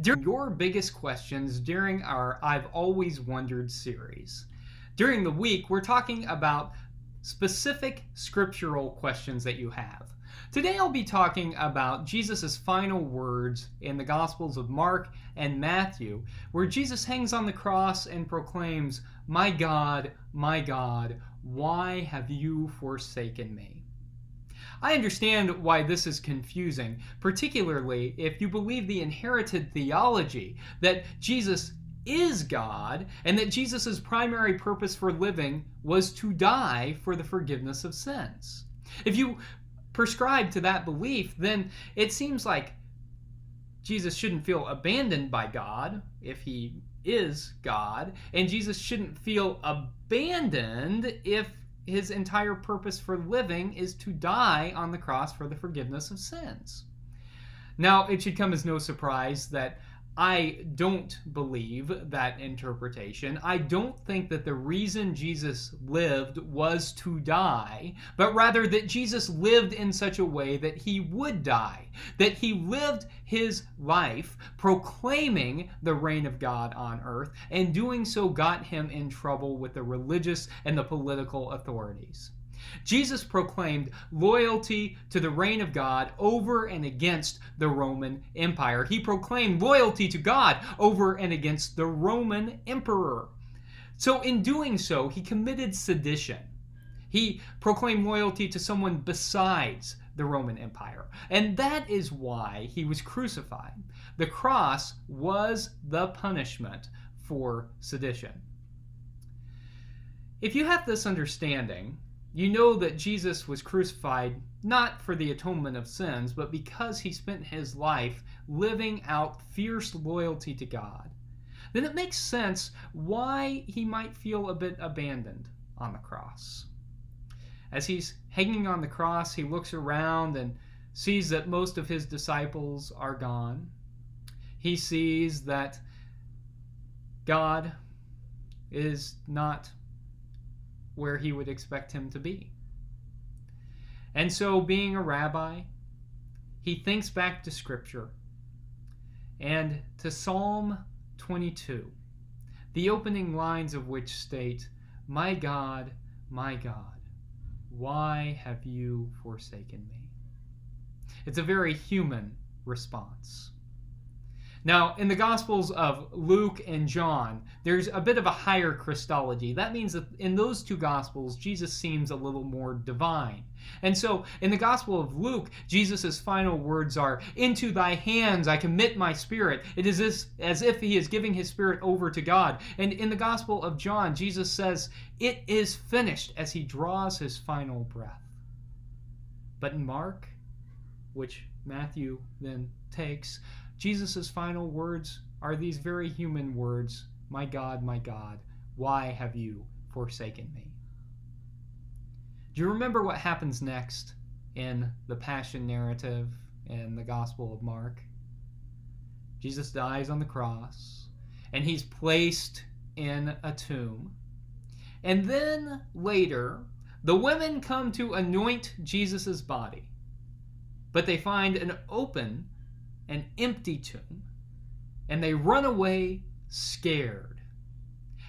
During your biggest questions during our I've Always Wondered series. During the week, we're talking about specific scriptural questions that you have. Today I'll be talking about Jesus' final words in the Gospels of Mark and Matthew, where Jesus hangs on the cross and proclaims, my God, why have you forsaken me?" I understand why this is confusing, particularly if you believe the inherited theology that Jesus is God and that Jesus' primary purpose for living was to die for the forgiveness of sins. If you prescribe to that belief, then it seems like Jesus shouldn't feel abandoned by God if he is God, and Jesus shouldn't feel abandoned if his entire purpose for living is to die on the cross for the forgiveness of sins. Now, it should come as no surprise that I don't believe that interpretation. I don't think that the reason Jesus lived was to die, but rather that Jesus lived in such a way that he would die, that he lived his life proclaiming the reign of God on earth, and doing so got him in trouble with the religious and the political authorities. Jesus proclaimed loyalty to the reign of God over and against the Roman Empire. He proclaimed loyalty to God over and against the Roman emperor. So in doing so, he committed sedition. He proclaimed loyalty to someone besides the Roman Empire. And that is why he was crucified. The cross was the punishment for sedition. If you have this understanding, you know that Jesus was crucified not for the atonement of sins, but because he spent his life living out fierce loyalty to God. Then it makes sense why he might feel a bit abandoned on the cross. As he's hanging on the cross, he looks around and sees that most of his disciples are gone. He sees that God is not where he would expect him to be. And so, being a rabbi, he thinks back to Scripture and to Psalm 22, the opening lines of which state, my God, why have you forsaken me?" It's a very human response. Now, in the Gospels of Luke and John, there's a bit of a higher Christology. That means that in those two Gospels, Jesus seems a little more divine. And so, in the Gospel of Luke, Jesus' final words are, "Into thy hands I commit my spirit." It is as if he is giving his spirit over to God. And in the Gospel of John, Jesus says, "It is finished," as he draws his final breath. But in Mark, which Matthew then takes, Jesus' final words are these very human words, my God, why have you forsaken me?" Do you remember what happens next in the Passion narrative in the Gospel of Mark? Jesus dies on the cross, and he's placed in a tomb. And then later, the women come to anoint Jesus' body, but they find an empty tomb, and they run away scared.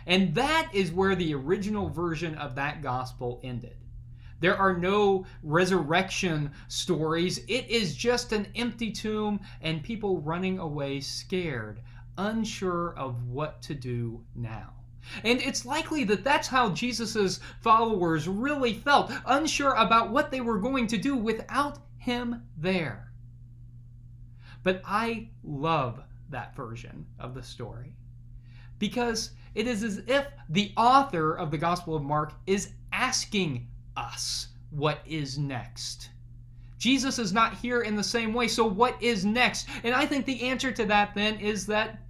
And that is where the original version of that gospel ended. There are no resurrection stories. It is just an empty tomb and people running away scared, unsure of what to do now. And it's likely that that's how Jesus' followers really felt, unsure about what they were going to do without him there. But I love that version of the story because it is as if the author of the Gospel of Mark is asking us what is next. Jesus is not here in the same way, so what is next? And I think the answer to that then is that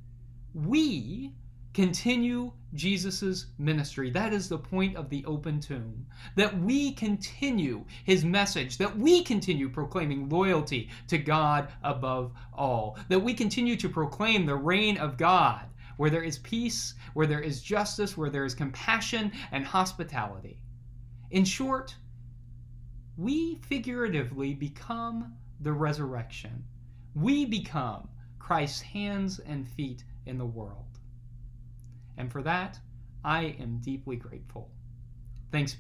we continue Jesus' ministry. That is the point of the open tomb. That we continue his message. That we continue proclaiming loyalty to God above all. That we continue to proclaim the reign of God, where there is peace, where there is justice, where there is compassion and hospitality. In short, we figuratively become the resurrection. We become Christ's hands and feet in the world. And for that, I am deeply grateful. Thanks be